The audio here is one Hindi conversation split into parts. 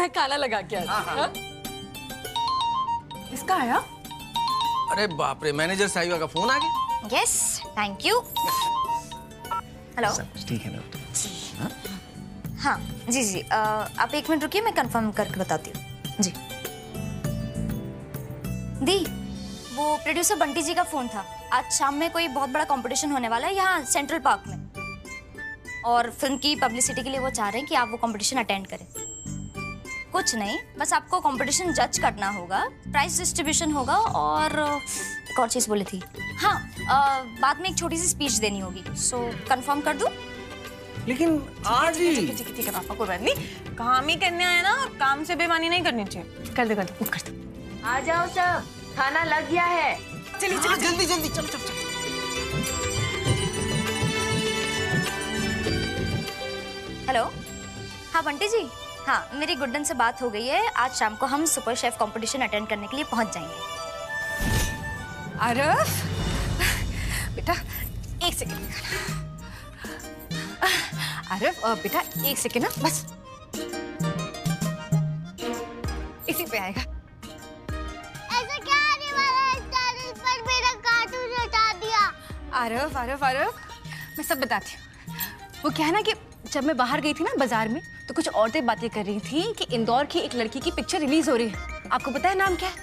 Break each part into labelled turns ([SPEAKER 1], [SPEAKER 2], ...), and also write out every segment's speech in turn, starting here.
[SPEAKER 1] मैं खाना लगा के आती हूँ। इसका आया?
[SPEAKER 2] अरे बाप रे, मैनेजर साहिबा का फोन आ गया।
[SPEAKER 3] Yes, thank you. हेलो।
[SPEAKER 4] सब कुछ ठीक है ना?
[SPEAKER 3] हाँ जी जी, आप 1 मिनट रुकिए, मैं कंफर्म करके बताती हूँ जी। दी, वो प्रोड्यूसर बंटी जी का फोन था। आज शाम में कोई बहुत बड़ा कंपटीशन होने वाला है यहाँ सेंट्रल पार्क में, और फिल्म की पब्लिसिटी के लिए वो चाह रहे हैं कि आप वो कंपटीशन अटेंड करें। कुछ नहीं, बस आपको कंपटीशन जज करना होगा, प्राइस डिस्ट्रीब्यूशन होगा, और एक और चीज़ बोली थी, हाँ बाद में एक छोटी सी स्पीच देनी होगी। सो कंफर्म कर दूँ?
[SPEAKER 2] लेकिन आज ही।
[SPEAKER 1] ठीक है पापा, कोई बात नहीं, काम ही करने आए ना, काम से बेईमानी नहीं करनी चाहिए। कर दे
[SPEAKER 5] आ जाओ सब, खाना लग गया है।
[SPEAKER 1] चलिए
[SPEAKER 2] जल्दी जल्दी, चलो चलो चलो।
[SPEAKER 3] हेलो, हाँ बंटी जी, हाँ मेरी गुड्डन से बात हो गई है। आज शाम को हम सुपर शेफ कंपटीशन अटेंड करने के लिए पहुंच जाएंगे।
[SPEAKER 1] आरफ बेटा, एक सेकंड। आरफ बेटा, एक सेकंड ना, बस इसी पे आएगा।
[SPEAKER 6] ऐसा क्या आने वाला है? टेरेस पर मेरा कार्टून हटा दिया।
[SPEAKER 1] आरफ आरफ आरफ, मैं सब बताती हूँ। वो क्या है ना कि जब मैं बाहर गई थी ना बाजार में, तो कुछ औरतें बातें कर रही थी कि इंदौर की एक लड़की की पिक्चर रिलीज हो रही है। आपको पता है नाम क्या है?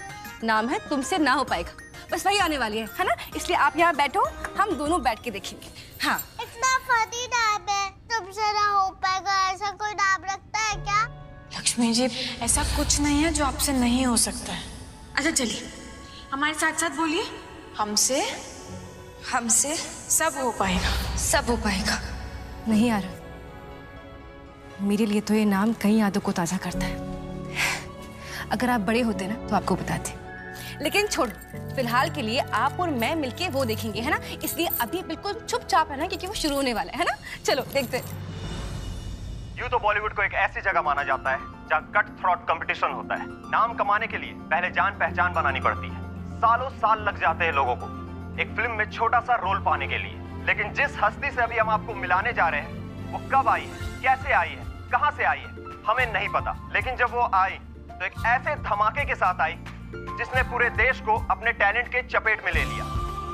[SPEAKER 1] नाम है तुमसे ना हो पाएगा। बस वही आने वाली है ना? इसलिए आप यहाँ बैठो, हम दोनों बैठ के देखेंगे। हाँ,
[SPEAKER 6] इतना फनी नाम है, तुमसे ना हो पाएगा। ऐसा कोई नाम रखता है क्या?
[SPEAKER 7] लक्ष्मी जी, ऐसा कुछ नहीं है जो आपसे नहीं हो सकता है। अच्छा चलिए, हमारे साथ साथ बोलिए, हमसे हमसे सब हो पाएगा, सब हो पाएगा।
[SPEAKER 1] नहीं आ रहा, मेरे लिए तो ये नाम कई यादों को ताजा करता है। अगर आप बड़े होते ना तो आपको बताते, लेकिन छोड़, फिलहाल के लिए आप और मैं मिलके वो देखेंगे, है ना? इसलिए अभी बिल्कुल चुपचाप है ना, क्योंकि वो शुरू होने वाला है ना? चलो देखते हैं।
[SPEAKER 8] यूं तो बॉलीवुड को एक ऐसी जगह माना जाता है जहां कट थ्रोट कंपटीशन होता है। नाम कमाने के लिए पहले जान पहचान बनानी पड़ती है। सालों साल लग जाते हैं लोगों को एक फिल्म में छोटा सा रोल पाने के लिए। लेकिन जिस हस्ती से अभी हम आपको मिलाने जा रहे हैं, वो कब आई है, कैसे आई है, कहां से आई है, हमें नहीं पता। लेकिन जब वो आई तो एक ऐसे धमाके के साथ आई जिसने पूरे देश को अपने टैलेंट के चपेट में ले लिया।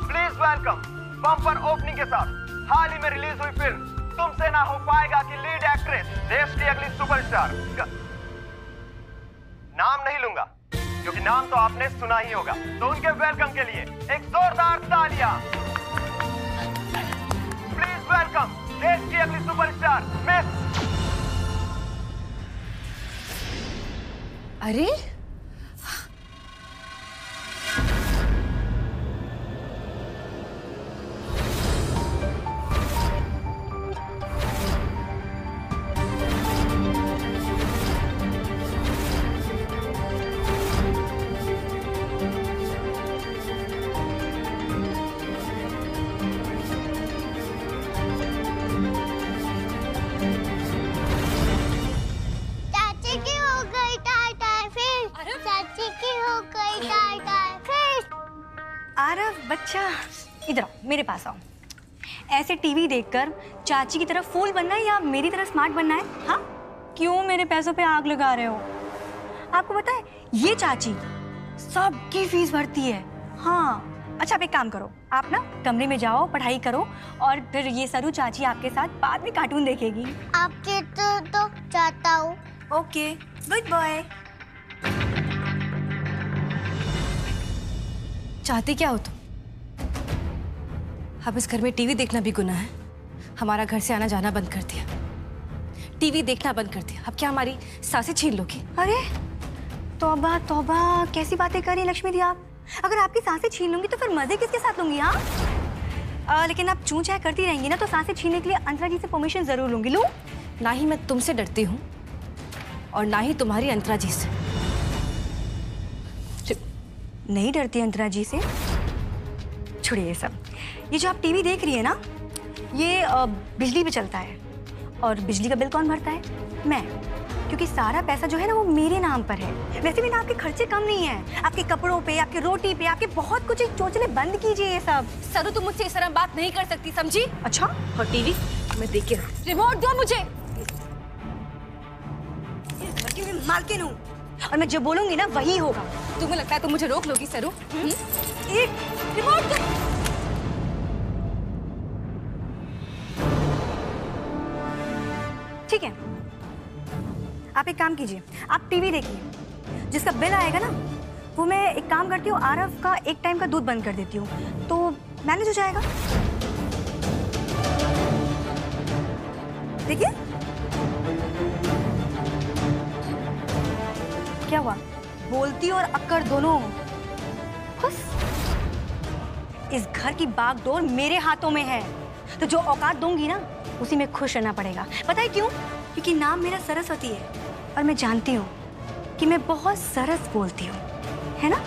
[SPEAKER 8] प्लीज वेलकम बम्पर ओपनिंग के साथ हाल ही में रिलीज हुई फिल्म तुमसे ना हो पाएगा की लीड एक्ट्रेस, देश की अगली सुपरस्टार। नाम नहीं लूंगा क्योंकि नाम तो आपने सुना ही होगा, तो उनके वेलकम के लिए एक जोरदार तालियां। प्लीज वेलकम देश की अगली सुपरस्टार मिस।
[SPEAKER 1] अरे बच्चा, इधर आओ, मेरे पास आओ। ऐसे टीवी देखकर चाची की तरफ फूल बनना है या मेरी तरह स्मार्ट बनना है? हाँ, क्यों मेरे पैसों पे आग लगा रहे हो? आपको पता है ये चाची सबकी फीस भरती है। हाँ, अच्छा आप एक काम करो, आप ना कमरे में जाओ, पढ़ाई करो, और फिर ये सरू चाची आपके साथ बाद में कार्टून देखेगी।
[SPEAKER 6] आपके तो चाहता हूँ।
[SPEAKER 3] Okay, good boy.
[SPEAKER 1] चाहती क्या हो तुम? अब इस घर में टीवी देखना भी गुनाह है। हमारा घर से आना जाना बंद कर दिया, टीवी देखना बंद कर दिया। अब क्या हमारी सांसें छीन लोगी? अरे तौबा तौबा, कैसी बातें कर रही लक्ष्मी दी आप? अगर आपकी सांसें छीन लूंगी तो फिर मजे किसके साथ लूंगी? हाँ, लेकिन आप चूं चाहे करती रहेंगी ना, तो सांसें छीनने के लिए अंतरा जी से परमिशन जरूर लूंगी। लूं? ना ही मैं तुमसे डरती हूँ और ना ही तुम्हारी अंतरा जी से। नहीं डरती अंतरा जी से? छोड़िए ये सब। ये जो आप टीवी देख रही है ना, ये बिजली पे चलता है, और बिजली का बिल कौन भरता है? मैं, क्योंकि सारा पैसा जो है ना वो मेरे नाम पर है। वैसे भी ना आपके खर्चे कम नहीं है, आपके कपड़ों पे, आपके रोटी पे, आपके बहुत कुछ। चोचले बंद कीजिए ये सब। सरू तुम मुझसे इस तरह बात नहीं कर सकती, समझी? अच्छा, और टीवी मैं देख के, रिमोट दो मुझे। मालकिन हूँ और मैं जो बोलूंगी ना वही होगा। तुम्हें लगता है तुम मुझे रोक लोगी सरू? एक रिमोट दे। ठीक है, आप एक काम कीजिए, आप टीवी देखिए। जिसका बिल आएगा ना वो मैं एक काम करती हूँ, आरव का एक टाइम का दूध बंद कर देती हूँ, तो मैनेज हो जाएगा। देखिए क्या हुआ, बोलती और अक्कर दोनों खुश। इस घर की बागडोर मेरे हाथों में है, तो जो औकात दूंगी ना उसी में खुश रहना पड़ेगा। पता है क्यों? क्योंकि नाम मेरा सरस्वती है और मैं जानती हूँ कि मैं बहुत सरस बोलती हूँ, है ना?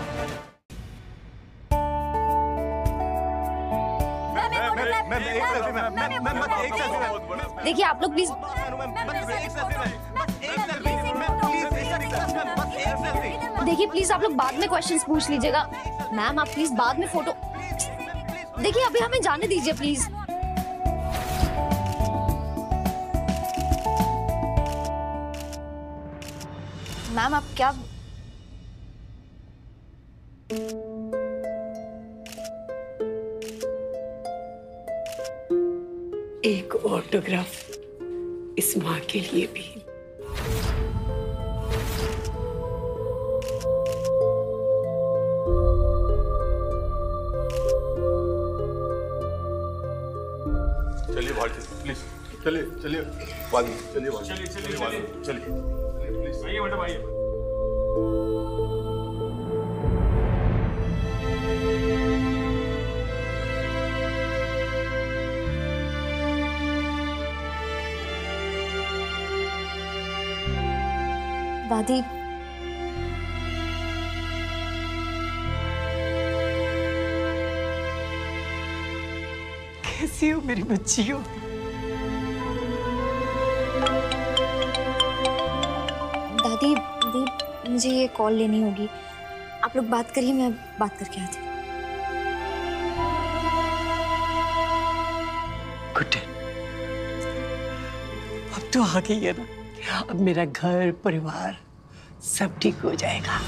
[SPEAKER 3] देखिए आप लोग प्लीज, देखिए प्लीज आप लोग बाद में क्वेश्चंस पूछ लीजिएगा। मैम आप प्लीज बाद में फोटो, देखिए अभी हमें जाने दीजिए प्लीज। मैम आप क्या,
[SPEAKER 4] एक ऑटोग्राफ इस माँ के लिए भी।
[SPEAKER 9] चलिए भारती प्लीज, चलिए चलिए बाद में, चलिए चलिए चलिए चलिए प्लीज आइए मैडम आइए।
[SPEAKER 3] दादी
[SPEAKER 4] कैसी हो मेरी बच्चियों?
[SPEAKER 3] दादी दी मुझे ये कॉल लेनी होगी, आप लोग बात करिए, मैं बात करके आती हूँ।
[SPEAKER 4] गुड, अब तो आ गई है ना, अब मेरा घर परिवार सब ठीक हो जाएगा,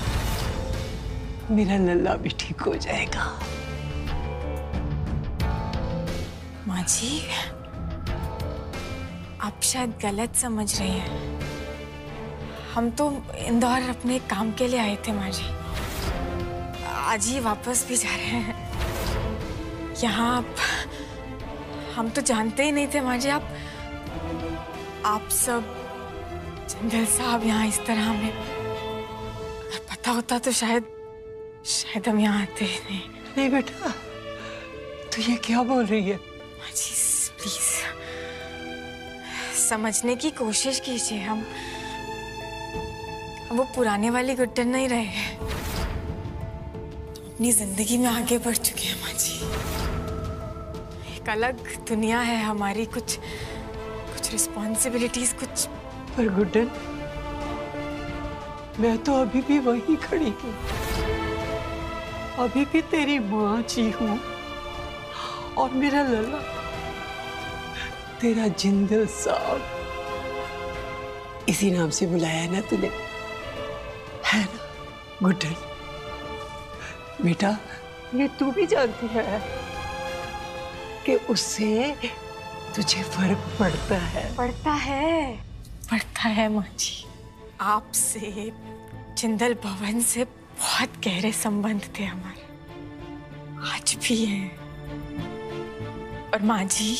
[SPEAKER 4] मेरा लल्ला भी ठीक हो जाएगा।
[SPEAKER 7] माँ जी आप शायद गलत समझ रही हैं। हम तो इंदौर अपने काम के लिए आए थे माँ जी, आज ही वापस भी जा रहे हैं। यहाँ हम तो जानते ही नहीं थे माँ जी, आप सब जिंदल साहब यहाँ इस तरह हमें अगर पता होता तो शायद हम यहाँ आते ही नहीं।
[SPEAKER 4] नहीं बेटा, तू ये क्या बोल रही है?
[SPEAKER 7] माँ जी प्लीज समझने की कोशिश कीजिए, हम वो पुराने वाली गुड्डन नहीं रहे हैं, अपनी जिंदगी में आगे बढ़ चुके हैं माँ जी। एक अलग दुनिया है हमारी, कुछ रिस्पॉन्सिबिलिटीज, कुछ।
[SPEAKER 4] पर गुड्डन, मैं तो अभी भी वहीं खड़ी हूँ, अभी भी तेरी माँ जी हूँ, और मेरा लल्ला तेरा जिंदल साहब, इसी नाम से बुलाया है ना तूने, है ना गुड्डन? बेटा ये तू भी जानती है कि उससे तुझे फर्क पड़ता है।
[SPEAKER 7] पड़ता है माँ जी। आपसे, जिंदल भवन से बहुत गहरे संबंध थे हमारे, आज भी हैं। और माँ जी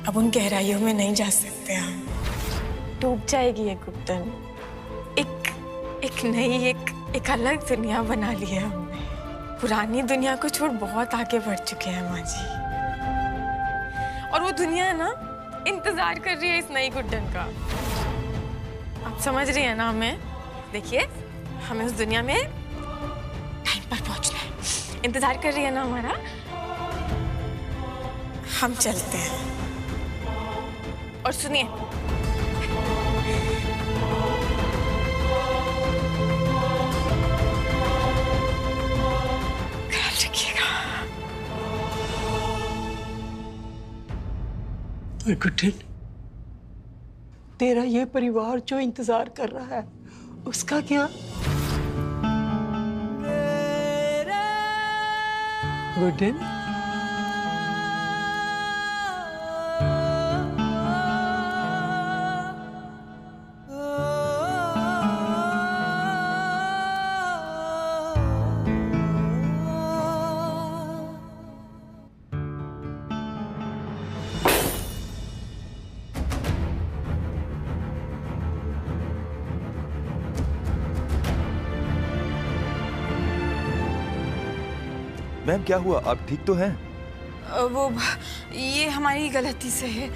[SPEAKER 7] अब उन गहराइयों में नहीं जा सकते हम, डूब जाएगी ये गुप्तन। एक नई एक अलग दुनिया बना ली है हमने, पुरानी दुनिया को छोड़ बहुत आगे बढ़ चुके हैं माँ जी। और वो दुनिया है ना, इंतजार कर रही है इस नई गुड्डन का। आप समझ रही है ना हमें? देखिए हमें उस दुनिया में टाइम पर पहुंचना है, इंतजार कर रही है ना हमारा। हम चलते हैं। और सुनिए, ख्याल रखिएगा।
[SPEAKER 4] और गुड्डन, तेरा ये परिवार जो इंतजार कर रहा है उसका क्या? गुड्डन,
[SPEAKER 10] मैम क्या हुआ? आप ठीक तो हैं?
[SPEAKER 7] वो ये हमारी गलती से है।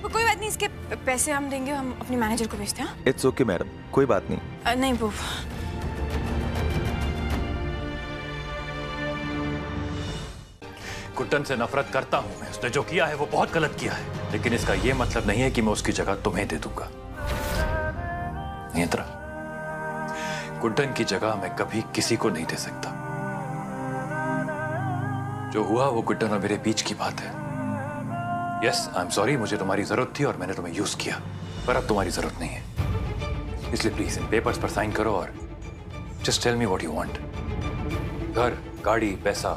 [SPEAKER 7] कोई बात नहीं, इसके पैसे हम देंगे, हम अपने मैनेजर को भेजते हैं।
[SPEAKER 10] इट्स ओके मैडम, कोई बात नहीं।
[SPEAKER 7] नहीं वो
[SPEAKER 11] गुड्डन से नफरत करता हूं मैं। उसने जो किया है वो बहुत गलत किया है, लेकिन इसका ये मतलब नहीं है कि मैं उसकी जगह तुम्हें दे दूंगा। नेत्रा, गुड्डन की जगह मैं कभी किसी को नहीं दे सकता। जो हुआ वो गुड्डन और मेरे बीच की बात है। यस, आई एम सॉरी, मुझे तुम्हारी जरूरत थी और मैंने तुम्हें यूज किया, पर अब तुम्हारी जरूरत नहीं है। इसलिए प्लीज इन पेपर्स पर साइन करो और just tell me what you want. घर, गाड़ी, पैसा,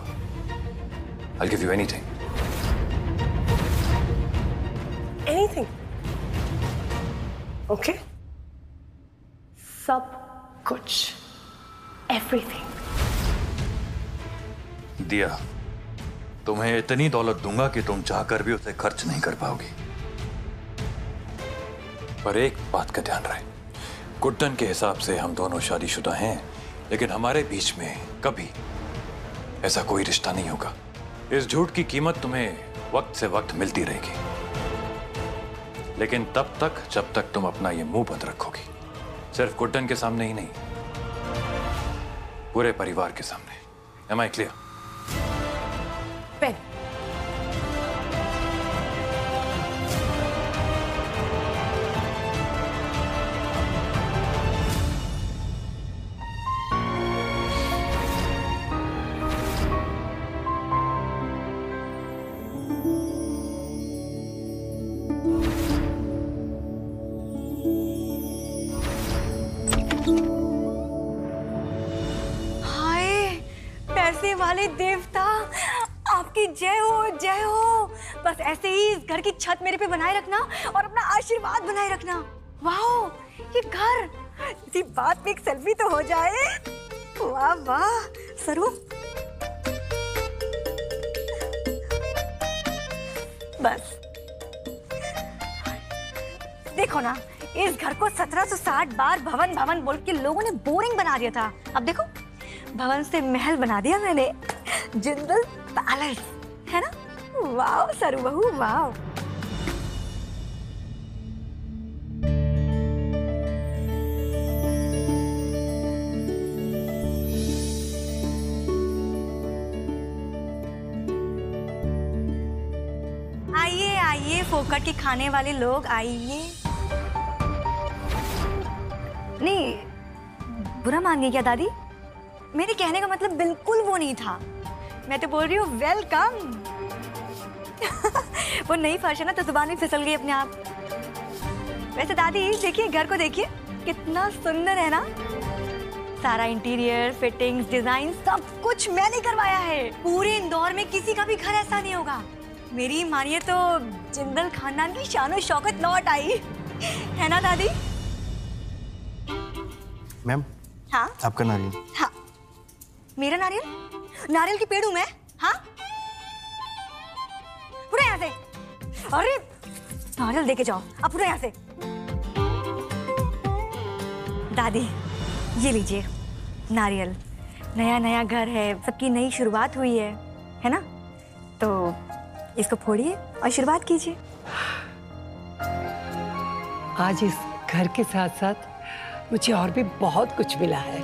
[SPEAKER 11] I'll give you anything.
[SPEAKER 4] Anything? Okay? सब कुछ, everything.
[SPEAKER 11] दिया, तुम्हें इतनी दौलत दूंगा कि तुम चाहकर भी उसे खर्च नहीं कर पाओगी। पर एक बात का ध्यान रहे, गुड्डन के हिसाब से हम दोनों शादीशुदा हैं, लेकिन हमारे बीच में कभी ऐसा कोई रिश्ता नहीं होगा। इस झूठ की कीमत तुम्हें वक्त से वक्त मिलती रहेगी, लेकिन तब तक जब तक तुम अपना ये मुंह बंद रखोगी। सिर्फ गुड्डन के सामने ही नहीं, पूरे परिवार के सामने। Am I clear?
[SPEAKER 1] पेन। वाले देवता, आपकी जय हो, जय हो। बस ऐसे ही इस घर की छत मेरे पे बनाए रखना और अपना आशीर्वाद बनाए रखना। वाओ, ये घर, इसी बात पे एक सेल्फी तो हो जाए। वाह वाह सरू, बस देखो ना, इस घर को 1760 बार भवन भवन बोल के लोगों ने बोरिंग बना दिया था। अब देखो, भवन से महल बना दिया मैंने, जिंदल पैलेस, है ना? वाह सरू बहू, वाह। आइए आइए फोकट के खाने वाले लोग, आइए। नहीं, बुरा मान गई क्या दादी? मेरे कहने का मतलब बिल्कुल वो नहीं था। मैं तो बोल रही हूँ वेलकम। वो नई फर्श है ना, तो जुबान में फिसल गई अपने आप। वैसे दादी देखिए, घर को देखिए, कितना सुंदर है ना। सारा इंटीरियर, फिटिंग्स, डिजाइन सब कुछ मैंने करवाया है। पूरे इंदौर में किसी का भी घर ऐसा नहीं होगा। मेरी मानिए तो जिंदल खानदान की शान शौकत लौट आई, है ना दादी?
[SPEAKER 12] मैम,
[SPEAKER 6] हाँ
[SPEAKER 12] आपका नारियल।
[SPEAKER 6] हाँ, मेरा नारियल? नारियल की पेड़ हूं मैं? हाँ, पूरा यहाँ से। अरे नारियल देके जाओ अब, पूरा यहाँ से। दादी ये लीजिए नारियल। नया नया घर है, सबकी नई शुरुआत हुई है ना? तो इसको फोड़िए, आशीर्वाद कीजिए।
[SPEAKER 4] आज इस घर के साथ साथ मुझे और भी बहुत कुछ मिला है।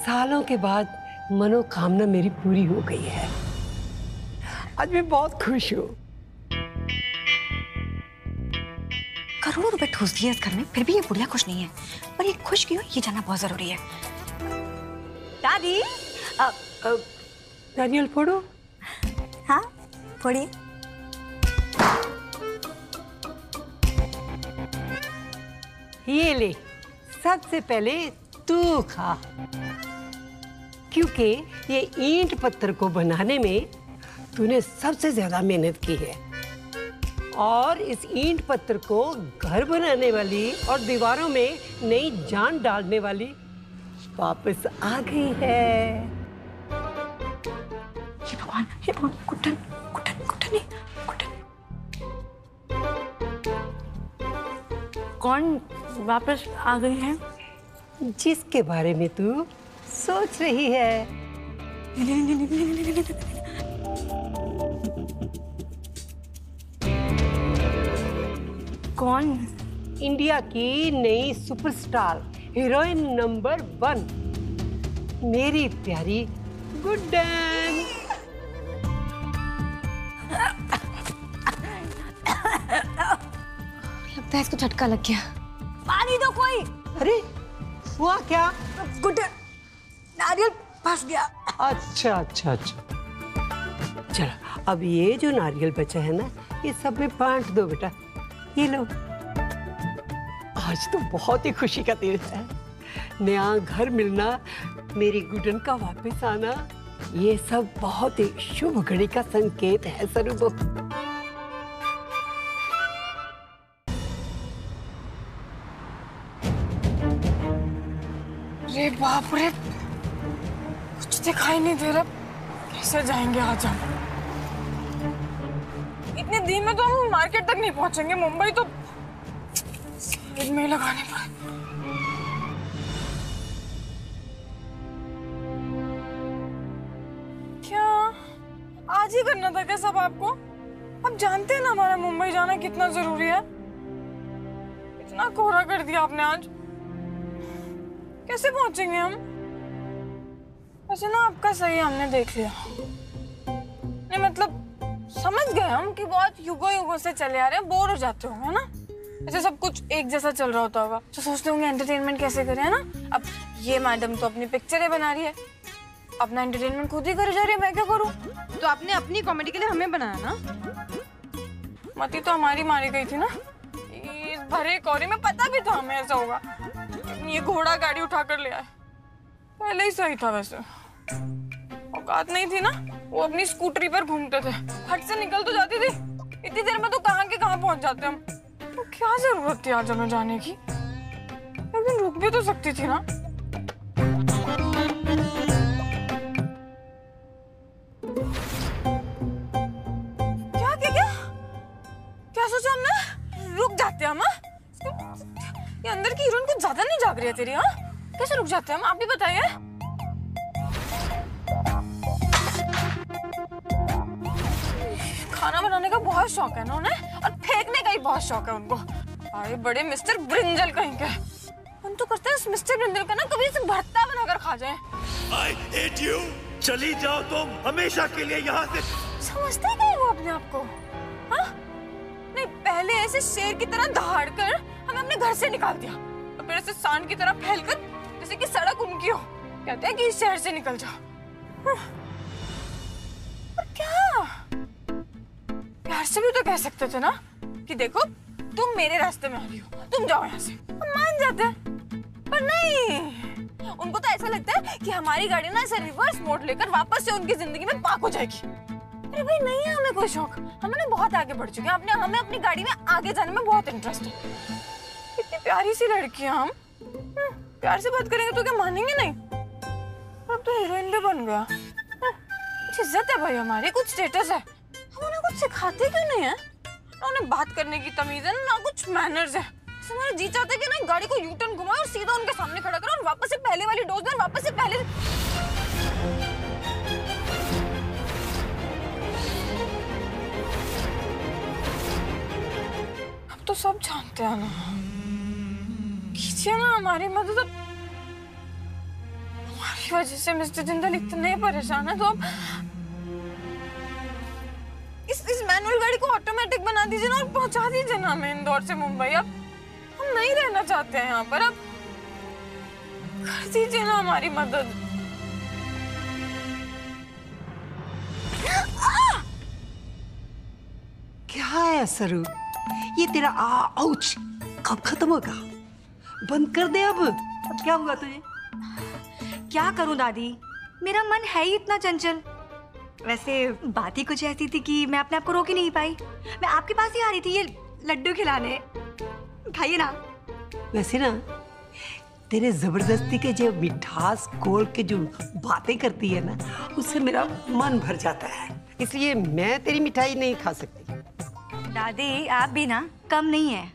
[SPEAKER 4] सालों के बाद मनोकामना मेरी पूरी हो गई है। आज मैं बहुत खुश हूँ।
[SPEAKER 1] करोड़ों रुपए ठूस दिए इस घर में, फिर भी ये बुढ़िया खुश नहीं है। पर ये खुश क्यों, ये जानना बहुत जरूरी है। दादी
[SPEAKER 4] नारियल फोड़ो।
[SPEAKER 6] हाँ फोड़िए।
[SPEAKER 4] ये ले, सबसे पहले तू खा, क्योंकि ये ईंट पत्थर को बनाने में तूने सबसे ज्यादा मेहनत की है और इस ईंट पत्थर को घर बनाने वाली और दीवारों में नई जान डालने वाली वापस आ गई है।
[SPEAKER 6] हे भगवान, कुटन कुटन कुटन कुटन। कौन वापस आ गई है?
[SPEAKER 4] जिसके बारे में तू सोच रही है।
[SPEAKER 6] कौन?
[SPEAKER 4] इंडिया की नई सुपरस्टार हीरोइन नंबर 1, मेरी प्यारी गुड्डन।
[SPEAKER 1] लगता है इसको झटका लग गया।
[SPEAKER 6] पानी दो कोई।
[SPEAKER 4] अरे हुआ क्या?
[SPEAKER 6] गुड्डन, नारियल फंस गया।
[SPEAKER 4] अच्छा अच्छा अच्छा, चलो अब ये जो नारियल बचा है ना, ये सब में बांट दो बेटा। ये लो, आज तो बहुत ही खुशी का दिन है। नया घर मिलना, मेरी गुडन का वापस आना, ये सब बहुत ही शुभ घड़ी का संकेत है सरूप।
[SPEAKER 7] अरे बाप रे, कुछ दिखाई नहीं दे रहा। कैसे जाएंगे आज हम? इतने दिन में तो हम मार्केट तक नहीं पहुंचेंगे। मुंबई तो साइड में लगाने पड़े। क्या आज ही करना था क्या सब आपको? आप जानते हैं ना हमारा मुंबई जाना कितना जरूरी है। इतना कोहरा कर दिया आपने आज। कैसे पहुंचेंगे हम? वैसे ना आपका सही हमने देख लिया। नहीं मतलब समझ गए हम कि बहुत युगों से चले आ रहे हैं, बोर हो जाते होंगे, है ना? ऐसे सब कुछ एक जैसा चल रहा होता होगा तो सोचते होंगे एंटरटेनमेंट कैसे करें, है ना? अब ये मैडम तो अपनी पिक्चरें बना रही है, अपना एंटरटेनमेंट खुद ही करे जा रही है, मैं क्या करूं?
[SPEAKER 1] तो आपने अपनी कॉमेडी के लिए हमें बनाया ना?
[SPEAKER 7] मती तो हमारी मारी गई थी ना इस भरे कोहरे में। पता भी था हमें ऐसा होगा। ये घोड़ा गाड़ी उठा कर ले आए। पहले ही सही था वैसे। औकात नहीं थी ना, वो अपनी स्कूटरी पर घूमते थे, हट से निकल तो जाती थी। इतनी देर में तो कहाँ के कहाँ पहुंच जाते हम। तो क्या जरूरत थी आज हमें जाने की? एक दिन रुक भी तो सकती थी ना। क्या क्या क्या क्या सोचा हमने? रुक जाते हम? ये अंदर की हीरोइन कुछ ज्यादा नहीं जाग रही है तेरी? हाँ, कैसे रुक जाते हैं हम? आप भी बताइए। खाना बनाने का बहुत शौक है ना उन्हें, और फेंकने का ही बहुत शौक है उनको। अरे बड़े मिस्टर ब्रिंजल कहीं के। मन तो करता है इस मिस्टर ब्रिंजल का ना कभी इसे भरता बनाकर खा जाए।
[SPEAKER 12] I hate you. चली जाओ तुम हमेशा के लिए यहाँ से।
[SPEAKER 7] समझते हैं क्या वो अपने आप को? हाँ? नहीं, पहले ऐसे शेर की तरह दहाड़ कर हमें अपने घर से निकाल दिया, और फिर ऐसे सांड की तरह फैलकर जैसे कि सड़क उनकी हो। कहते हैं कि इस शहर से निकल जाओ। पर क्या प्यार से भी तो कह सकते थे ना कि देखो तुम मेरे रास्ते में आ रही हो, तुम जाओ यहाँ से। हम मान जाते हैं, पर नहीं, उनको तो ऐसा लगता है कि हमारी गाड़ी ना ऐसे रिवर्स मोड़ लेकर वापस से उनकी जिंदगी में पार्क हो जाएगी। अरे भाई नहीं है हमें कोई शौक, हम ना बहुत आगे बढ़ चुके हैं। हमें अपनी गाड़ी में आगे जाने में बहुत इंटरेस्ट है। इतनी प्यारी सी लड़की है हम, प्यार से बात करेंगे तो क्या मानेंगे नहीं? अब तो हीरोइन भी बन गया। कुछ इज्जत है भाई हमारी, कुछ स्टेटस है। हम उन्हें कुछ सिखाते क्यों नहीं है? ना उन्हें बात करने की तमीज है, ना कुछ मैनर्स है। हमारा जी चाहता है कि ना गाड़ी को यू टर्न घुमाओ और सीधा उनके सामने खड़ा करो और वापस से पहले वाली डोज दें, वापस से पहले। अब तो सब जानते हैं ना, कीजिए ना हमारी मदद। अब हमारी वजह से मिस्टर जिंदल इतने परेशान है, तो अब इस मैनुअल गाड़ी को ऑटोमेटिक बना दीजिए ना और पहुंचा दीजिए ना हमें इंदौर से मुंबई। अब हम नहीं रहना चाहते हैं यहाँ पर, अब कर दीजिए ना हमारी मदद।
[SPEAKER 4] क्या है सरू, ये तेरा आउच कब खत्म होगा? बंद कर दे अब क्या हुआ तुझे?
[SPEAKER 6] क्या करूं दादी, मेरा मन है ही इतना चंचल। वैसे बात ही कुछ ऐसी थी कि मैं अपने आप को रोक ही नहीं पाई। मैं आपके पास ही आ रही थी ये लड्डू खिलाने, खाइए ना।
[SPEAKER 4] वैसे ना तेरे जबरदस्ती के जो मिठास घोल के जो बातें करती है ना, उससे मेरा मन भर जाता है, इसलिए मैं तेरी मिठाई नहीं खा सकती।
[SPEAKER 6] दादी आप भी ना कम नहीं है,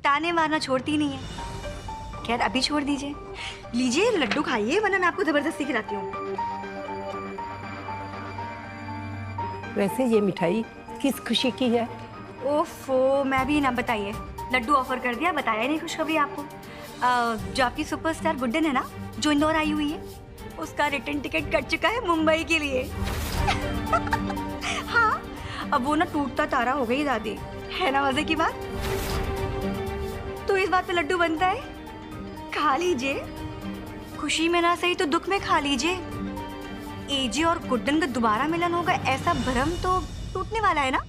[SPEAKER 6] ताने मारना छोड़ती नहीं है। खैर अभी छोड़ दीजिए, लीजिए लड्डू खाइए, वरना मैं आपको जबरदस्ती खिलाती हूँ।
[SPEAKER 4] वैसे ये मिठाई किस खुशी की है?
[SPEAKER 6] ओफो, मैं भी ना, बताइए। लड्डू ऑफर कर दिया, बताया ही नहीं खुशखबरी आपको। जो आपकी सुपरस्टार गुड्डन है ना, जो इंदौर आई हुई है, उसका रिटर्न टिकट कट चुका है मुंबई के लिए। हाँ, अब वो ना टूटता तारा हो गई दादी, है ना मजे की बात। तो इस बात पे लड्डू बनता है, खा लीजिए। खुशी में ना सही तो दुख में खा लीजिए। एजे और गुड्डन का दोबारा मिलन होगा ऐसा भ्रम तो टूटने वाला है ना।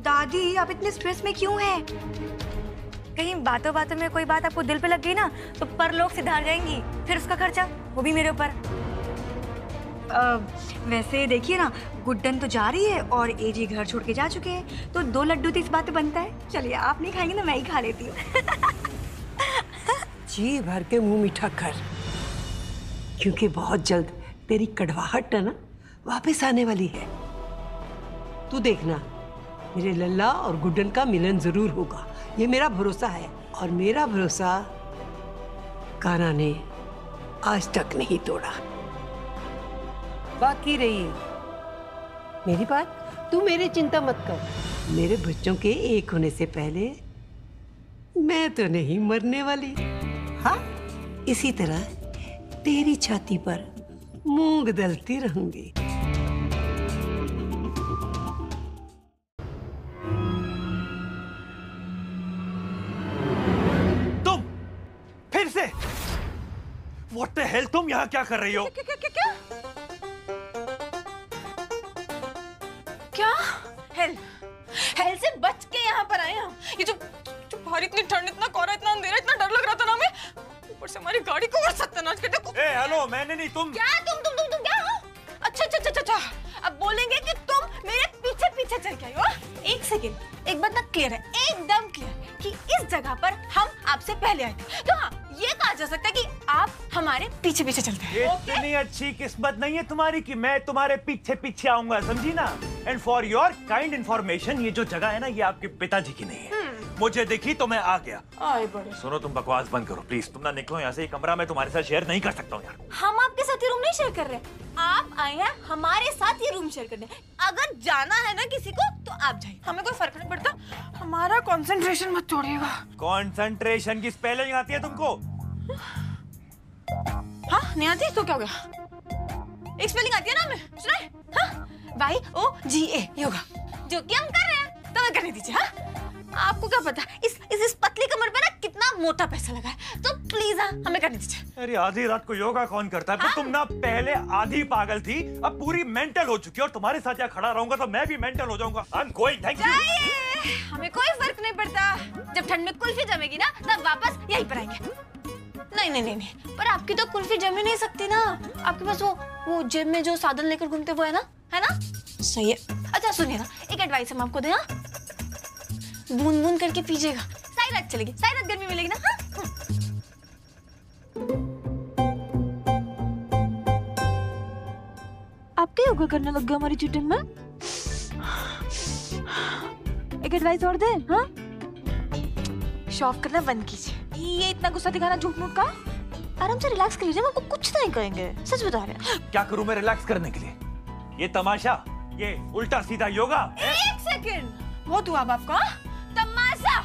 [SPEAKER 6] दादी आप इतने स्ट्रेस में क्यों हैं? कहीं बातों बातों में कोई बात आपको दिल पे लग गई ना तो परलोक से धार जाएंगी, फिर उसका खर्चा वो भी मेरे ऊपर। वैसे देखिए ना, गुड्डन तो जा रही है और एजी घर छोड़ के जा चुके हैं, तो 2 लड्डू तो इस बात पे बनता है। चलिए आप नहीं खाएंगे ना, मैं ही खा लेती हूँ।
[SPEAKER 4] जी भर के मुंह मीठा कर, क्योंकि बहुत जल्द तेरी कड़वाहट ना वापस आने वाली है। तू देखना, मेरे लल्ला और गुड्डन का मिलन जरूर होगा, ये मेरा भरोसा है। और मेरा भरोसा कान्हा ने आज तक नहीं तोड़ा। बाकी रही मेरी बात, तू मेरी चिंता मत कर। मेरे बच्चों के एक होने से पहले मैं तो नहीं मरने वाली। हाँ, इसी तरह तेरी छाती पर मूंग दलती रहूंगी।
[SPEAKER 12] तुम फिर से What the hell, तुम यहाँ क्या कर रही हो?
[SPEAKER 7] क्या? हेल से बच के यहाँ पर आए हम। ये जो बाहर इतनी ठंड, इतना कोहरा, इतना अंधेरा, इतना डर लग रहा था ना हमें, ऊपर से हमारी गाड़ी को और सत्यानाश कर दिया।
[SPEAKER 12] हेलो, मैंने नहीं, तुम।
[SPEAKER 7] क्या तुम क्या हो? अच्छा, अब बोलेंगे कि तुम मेरे पीछे पीछे चल के आई हो। एक सेकंड, एक बात ना क्लियर है, एकदम क्लियर कि इस जगह पर हम आपसे पहले आए थे, तो हाँ ये कहा जा सकता है कि आप हमारे पीछे पीछे चलते हैं।
[SPEAKER 12] इतनी अच्छी किस्मत नहीं है तुम्हारी कि मैं तुम्हारे पीछे पीछे आऊंगा, समझी ना। And for your kind information, ये जो जगह है ना, ये आपके पिताजी की नहीं है। मुझे दिखी तो मैं आ गया। सुनो, तुम बकवास बंद करो प्लीज, तुम ना निकलो यहाँ से। ये कमरा मैं तुम्हारे साथ शेयर नहीं कर सकता हूँ यार।
[SPEAKER 7] हम आपके साथ ये रूम नहीं शेयर कर रहे, आप आए हैं हमारे साथ ये रूम शेयर करने। अगर जाना है ना किसी को तो आप जाइए, हमें कोई फर्क नहीं पड़ता। हमारा कंसंट्रेशन मत तोड़िएगा।
[SPEAKER 12] कंसंट्रेशन की स्पेलिंग आती है तुमको?
[SPEAKER 7] हाँ, नहीं आती तो क्या हो गया? एक स्पेलिंग आती है ना हमें, सुना है? हाँ, YOGA योगा, जो कि हम कर रहे हैं, तो करने दीजिए। हाँ, आपको क्या पता इस पतली कमर पे ना कितना मोटा पैसा लगा है, तो प्लीज हाँ हमें करने दीजिए।
[SPEAKER 12] अरे आधी रात को योगा कौन करता है? हाँ? तुम ना पहले आधी पागल थी, अब पूरी मेंटल हो चुकी है, और तुम्हारे साथ यहाँ खड़ा रहूंगा तो मैं भी मेंटल हो जाऊंगा। I'm going, thank you।
[SPEAKER 7] हमें कोई फर्क नहीं पड़ता, जब ठंड में कुल्फी जमेगी ना तब वापस यहीं पर आएंगे। नहीं, पर आपकी तो कुल्फी जम ही नहीं सकती ना, आपके पास वो जेब में जो साधन लेकर घूमते वो है ना? सही है। अच्छा सुनिए ना, एक एडवाइस हम आपको दें, बूंद बूंद करके पीजिएगा, सारी रात चलेगी, सारी रात गर्मी मिलेगी ना। आप क्या योगा करने लग गए हमारी चीटिंग में? एक एडवाइस और दे। हाँ, शो ऑफ करना बंद कीजिए, ये इतना गुस्सा दिखाना झूठ मूठ का। आराम से रिलैक्स कर लीजिए, हम आपको कुछ नहीं कहेंगे, सच बता रहे हैं।
[SPEAKER 12] क्या करूं मैं रिलैक्स करने के लिए? ये तमाशा, ये उल्टा सीधा योगा।
[SPEAKER 7] एक सेकंड, बहुत हुआ आपका तमाशा।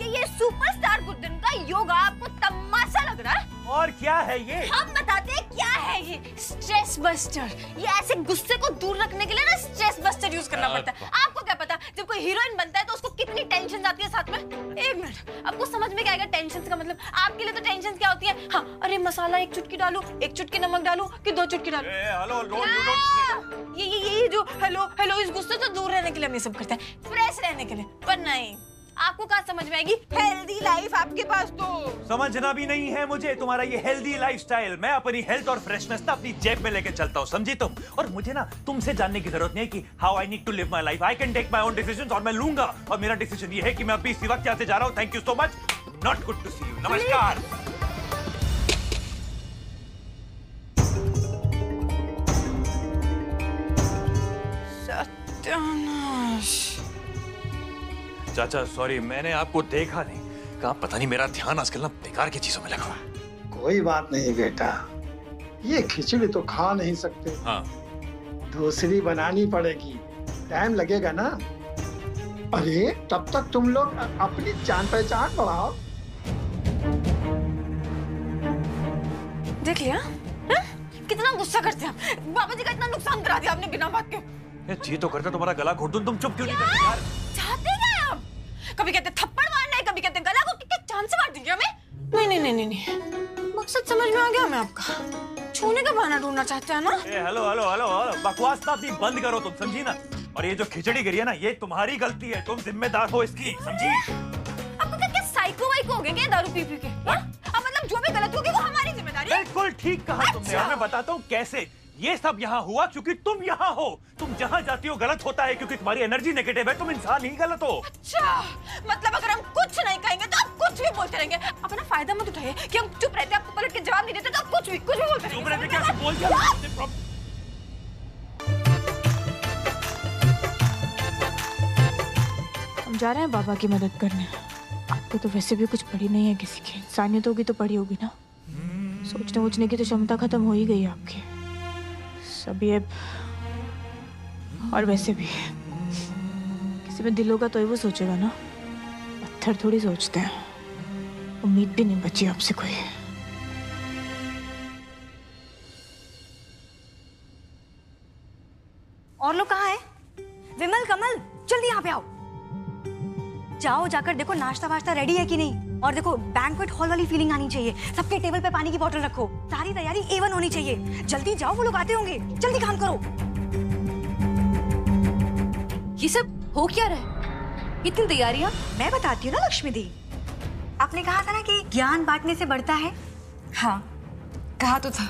[SPEAKER 7] ये सुपरस्टार गुड्डन का योगा आपको तमाशा लग रहा है?
[SPEAKER 12] और क्या है ये?
[SPEAKER 7] हम बताते हैं क्या है ये। Stress buster. ये ऐसे गुस्से को दूर रखने के लिए ना स्ट्रेस बस्टर यूज करना पड़ता है। आपको क्या पता, जब कोई हीरोइन बनता है तो उसको कितनी टेंशन आती है साथ में। एक मिनट, आपको समझ में क्या आएगा टेंशन का मतलब? आपके लिए तो टेंशन क्या होती है? हाँ, अरे मसाला 1 चुटकी डालू, 1 चुटकी नमक डालू कि 2 चुटकी डालू? ये जो हेलो इस गुस्से से दूर रहने के लिए हम ये सब करते हैं, फ्रेश रहने के लिए। पर नहीं, आपको कहाँ समझ में आएगी हेल्दी लाइफ आपके पास तो।
[SPEAKER 12] समझना भी नहीं है मुझे तुम्हारा ये हेल्दी लाइफस्टाइल। मैं अपनी हेल्थ और फ्रेशनेस ना अपनी जेब में लेके चलता हूँ, समझी तुम? और मुझे ना तुमसे जानने की जरूरत नहीं है कि how I need to live my life. I can take my own decisions और मैं लूंगा। और मेरा डिसीजन ये है कि मैं अभी इसी वक्त यहाँ से जा रहा हूँ। Thank you so much, not good to see you. नमस्कार। चाचा सॉरी, मैंने आपको देखा नहीं। कहा पता नहीं, मेरा ध्यान आजकल ना बेकार की चीजों में लगा हुआ है।
[SPEAKER 13] कोई बात नहीं बेटा, ये खिचड़ी तो खा नहीं सकते।
[SPEAKER 12] हाँ।
[SPEAKER 13] दूसरी बनानी पड़ेगी, टाइम लगेगा ना। अरे तब तक तुम लोग अपनी जान पहचान बढ़ाओ।
[SPEAKER 7] देख लिया कितना गुस्सा करते हैं। बाबा जी का इतना नुकसान करा दिया आपने बिना बात के।
[SPEAKER 12] जी तो करता तुम्हारा गला घोट दूं, तुम चुप क्यों नहीं करते यार?
[SPEAKER 7] चाहते क्या आप? कभी कहते थप्पड़ मारना है, कभी कहते गला घोट के जान से मार देंगे हमें। नहीं, मकसद समझ में आ गया हमें आपका। छूने का बहाना ढूंढना चाहते हैं ना?
[SPEAKER 12] हेलो हेलो हेलो, बकवास ना अपनी बंद करो तुम, समझी ना? और ये जो खिचड़ी गिरी है ना, ये तुम्हारी गलती है, तुम जिम्मेदार हो इसकी, समझी?
[SPEAKER 7] आपको क्या साइको वाइको हो गए क्या दारू पी के? मतलब जो भी गलत होगी वो हमारी जिम्मेदारी है।
[SPEAKER 12] बिल्कुल ठीक कहा तुमने। और मैं बताता हूँ कैसे। ये सब यहाँ हुआ क्योंकि तुम यहाँ हो। तुम जहाँ जाती हो गलत होता है क्योंकि तुम्हारी एनर्जी नेगेटिव है। तुम इंसान ही गलत हो।
[SPEAKER 7] अच्छा, मतलब अगर हम कुछ नहीं कहेंगे तो आप कुछ भी बोलते रहेंगे। अपना फायदा मत उठाइए कि हम चुप रहते, आपको पलट के जवाब नहीं देते तो आप कुछ भी बोलते रहेंगे।
[SPEAKER 12] चुप रहते क्या बोल दिया?
[SPEAKER 7] हम जा रहे हैं बाबा की मदद करने। आपको तो वैसे भी कुछ पड़ी नहीं है किसी की, इंसानियत होगी तो पड़ी होगी ना। सोचने वोचने की तो क्षमता खत्म हो ही गई है आपकी। सभी अब और वैसे भी किसी में दिल होगा तो ही वो सोचेगा ना, पत्थर थोड़ी सोचते हैं। उम्मीद भी नहीं बची आपसे कोई।
[SPEAKER 1] और लोग कहाँ हैं? विमल, कमल, जल्दी यहाँ पे आओ। जाओ, जाकर देखो नाश्ता वाश्ता रेडी है कि नहीं। और देखो बैंक्वेट हॉल वाली फीलिंग आनी चाहिए। सबके टेबल पे पानी की बोतल रखो। सारी तैयारी A1 होनी चाहिए। जल्दी जाओ, वो लोग आते होंगे। जल्दी काम करो।
[SPEAKER 6] ये सब हो क्या रहा है? इतनी तैयारियां?
[SPEAKER 1] मैं बताती हूँ ना लक्ष्मी दी। आपने कहा था ना कि ज्ञान बांटने से बढ़ता है।
[SPEAKER 6] हाँ, कहा तो था।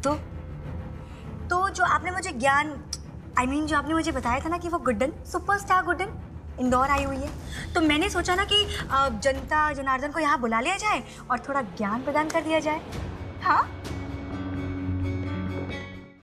[SPEAKER 1] तो जो आपने मुझे ज्ञान जो आपने मुझे बताया था ना कि वो गुड्डन, सुपरस्टार गुड्डन इंदौर आई हुई है, तो मैंने सोचा ना कि जनता जनार्दन को यहाँ बुला लिया जाए और थोड़ा ज्ञान प्रदान कर दिया जाए। हाँ,